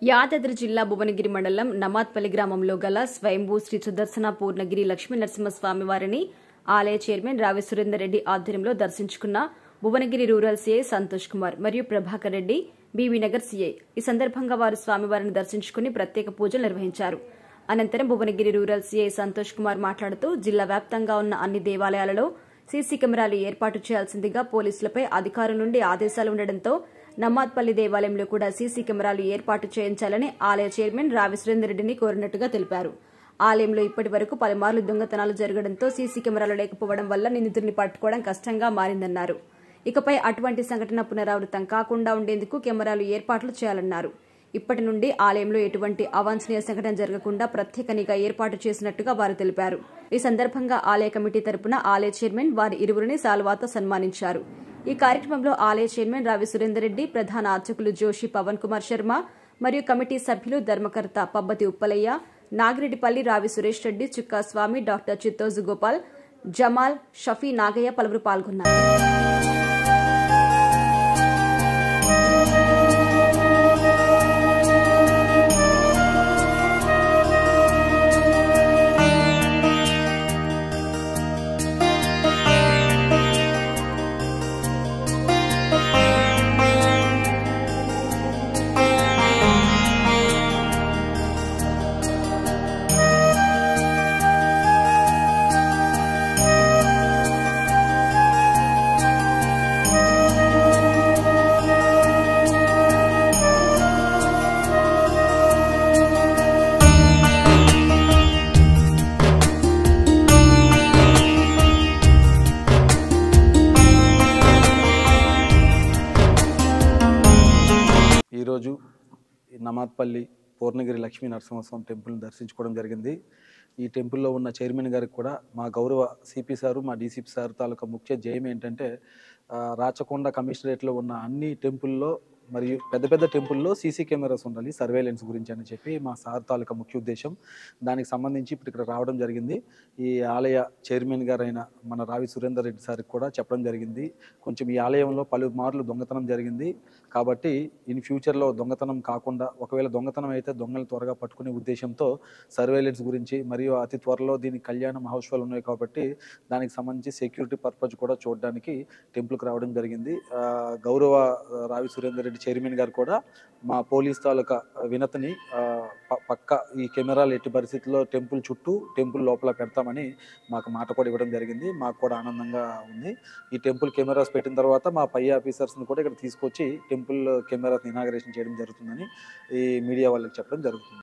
యాదాద్రి జిల్లా భువనగిరి మండలం నమాత్పల్లి గ్రామంలో గల స్వయంభూ శ్రీ సుదర్శన పూర్ణగిరి లక్ష్మీ నరసింహస్వామి వారిని ఆలయ చైర్మన్ రావి సురేందర్ రెడ్డి ఆధ్వర్యంలో దర్శించుకున్న భువనగిరి రూరల్ సీఐ సంతోష్ కుమార్ మరియు ప్రభాకర్ రెడ్డి బీవీ నగర్ సీఐ. ఈ సందర్భంగా వారు స్వామివారిని దర్శించుకుని ప్రత్యేక పూజలు నిర్వహించారు. అనంతరం భువనగిరి రూరల్ సీఐ సంతోష్ కుమార్ మాట్లాడుతూ జిల్లా వ్యాప్తంగా ఉన్న అన్ని దేవాలయాలలో సీసీ కెమెరాలు ఏర్పాటు చేయాల్సిందిగా పోలీసులపై అధికారుల నుండి ఆదేశాలు ఉండడంతో నమాత్పల్లి దేవాలయంలో కూడా సీసీ కెమెరాలు ఏర్పాటు చేయించాలని ఆలయ చైర్మన్ రావి సురేందర్ రెడ్డిని కోరినట్టుగా తెలిపారు. ఆలయంలో ఇప్పటి వరకు పలుమార్లు దొంగతనాలు జరగడంతో సీసీ కెమెరాలు లేకపోవడం వల్ల నిందితుడిని పట్టుకోవడం కష్టంగా మారిందన్నారు. ఇకపై అటువంటి సంఘటన పునరావృతం కాకుండా ఉండేందుకు కెమెరాలు ఏర్పాట్లు చేయాలన్నారు. ఇప్పటి నుండి ఆలయంలో ఎటువంటి అవాంఛనీయ సంఘటన జరగకుండా ప్రత్యేక నిఘా ఏర్పాటు చేసినట్టుగా వారు తెలిపారు. ఈ సందర్భంగా ఆలయ కమిటీ తరపున ఆలయ చైర్మన్ వారి ఇరువురిని శాలువాతో సన్మానించారు. ఈ కార్యక్రమంలో ఆలయ చైర్మన్ రావి సురేందర్ రెడ్డి, ప్రధాన అర్చకులు జోషి పవన్ కుమార్ శర్మ మరియు కమిటీ సభ్యులు ధర్మకర్త పబ్బతి ఉప్పలయ్య, నాగిరెడ్డిపల్లి రావి సురేష్ రెడ్డి, చుక్కా స్వామి, డాక్టర్ చిత్తోజు గోపాల్, జమాల్, షఫీ, నాగయ్య పలువురు పాల్గొన్నారు. ఈరోజు నమాత్పల్లి పూర్ణగిరి లక్ష్మీ నరసింహస్వామి టెంపుల్ని దర్శించుకోవడం జరిగింది. ఈ టెంపుల్లో ఉన్న చైర్మన్ గారికి కూడా మా గౌరవ సిపి సారు, మా డీసీపీ సార్ తాలూకా ముఖ్య జయం ఏంటంటే రాచకొండ కమిషనరేట్లో ఉన్న అన్ని టెంపుల్లో మరియు పెద్ద పెద్ద టెంపుల్లో సీసీ కెమెరాస్ ఉండాలి సర్వేలెన్స్ గురించి అని చెప్పి మా సార్ తాలూకా ముఖ్య ఉద్దేశం. దానికి సంబంధించి ఇప్పుడు ఇక్కడ రావడం జరిగింది. ఈ ఆలయ చైర్మన్ గారైన మన రావి సురేందర్ రెడ్డి సార్కి కూడా చెప్పడం జరిగింది. కొంచెం ఈ ఆలయంలో పలుమార్లు దొంగతనం జరిగింది కాబట్టి ఇన్ ఫ్యూచర్లో దొంగతనం కాకుండా, ఒకవేళ దొంగతనం అయితే దొంగలు త్వరగా పట్టుకునే ఉద్దేశంతో సర్వేలెన్స్ గురించి మరియు అతి త్వరలో దీని కళ్యాణ మహోత్సవాలు ఉన్నాయి కాబట్టి దానికి సంబంధించి సెక్యూరిటీ పర్పస్ కూడా చూడడానికి టెంపుల్కి రావడం జరిగింది. గౌరవ రావి సురేందర్ రెడ్డి చైర్మన్ గారు కూడా మా పోలీస్ తాలూకా వినతిని పక్క ఈ కెమెరాలు ఎట్టి పరిస్థితుల్లో టెంపుల్ చుట్టూ, టెంపుల్ లోపల పెడతామని మాకు మాట కూడా ఇవ్వడం జరిగింది. మాకు కూడా ఆనందంగా ఉంది. ఈ టెంపుల్ కెమెరాస్ పెట్టిన తర్వాత మా పై ఆఫీసర్స్ని కూడా ఇక్కడ తీసుకొచ్చి టెంపుల్ కెమెరాస్ ఇనాగరేషన్ చేయడం జరుగుతుందని ఈ మీడియా వాళ్ళకి చెప్పడం జరుగుతుంది.